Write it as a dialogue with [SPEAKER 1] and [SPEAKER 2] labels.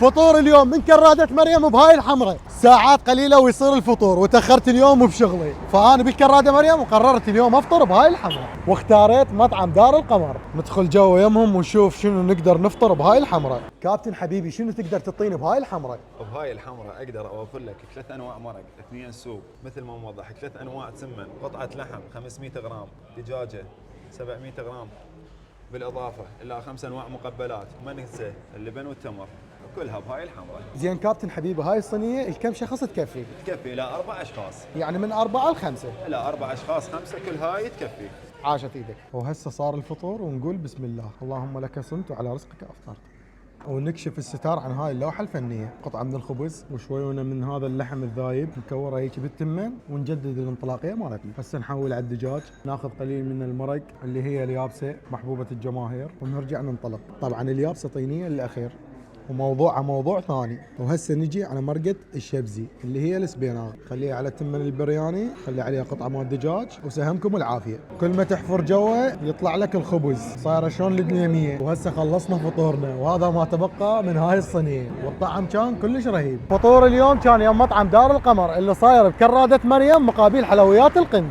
[SPEAKER 1] فطور اليوم من كرادة مريم بهاي الحمراء، ساعات قليلة ويصير الفطور، وتأخرت اليوم بشغلي، فأنا بالكرادة مريم وقررت اليوم أفطر بهاي الحمراء، واختاريت مطعم دار القمر. ندخل جو يمهم ونشوف شنو نقدر نفطر بهاي الحمراء. كابتن حبيبي شنو تقدر تعطيني بهاي الحمراء؟
[SPEAKER 2] بهاي الحمراء اقدر اوفر لك 3 انواع مرق، 2 سوب مثل ما موضح، 3 انواع سمن، قطعه لحم 500 غرام، دجاجه 700 غرام، بالاضافه الى 5 انواع مقبلات، وما ننسى اللبن والتمر، كلها بهاي الحمراء.
[SPEAKER 1] زين كابتن حبيبي هاي الصينية الكم شخص تكفي؟
[SPEAKER 2] تكفي الى 4 اشخاص.
[SPEAKER 1] يعني من 4 ل 5.
[SPEAKER 2] الى 4 اشخاص 5 كل هاي تكفي.
[SPEAKER 1] عاشت ايدك. وهسه صار الفطور ونقول بسم الله، اللهم لك صمت وعلى رزقك افطرت. ونكشف الستار عن هاي اللوحة الفنية، قطعة من الخبز وشوية من هذا اللحم الذايب مكورة هيك بالتمن، ونجدد الانطلاقية مالتنا. هسه نحول على الدجاج، ناخذ قليل من المرق اللي هي اليابسة محبوبة الجماهير، ونرجع ننطلق. طبعا اليابسة طينية للأخير وموضوعها موضوع ثاني. وهسه نجي على مرقة الشبزي اللي هي السبيناغ، خليها على تمن البرياني، خلي عليها قطعة مال دجاج، وسهمكم العافية. كل ما تحفر جوه يطلع لك الخبز، صايرة شلون الدنيمية. وهسه خلصنا فطورنا، وهذا ما تبقى من هاي الصينية، والطعم كان كلش رهيب. فطور اليوم كان يوم مطعم دار القمر اللي صاير بكرادة مريم مقابل حلويات القند.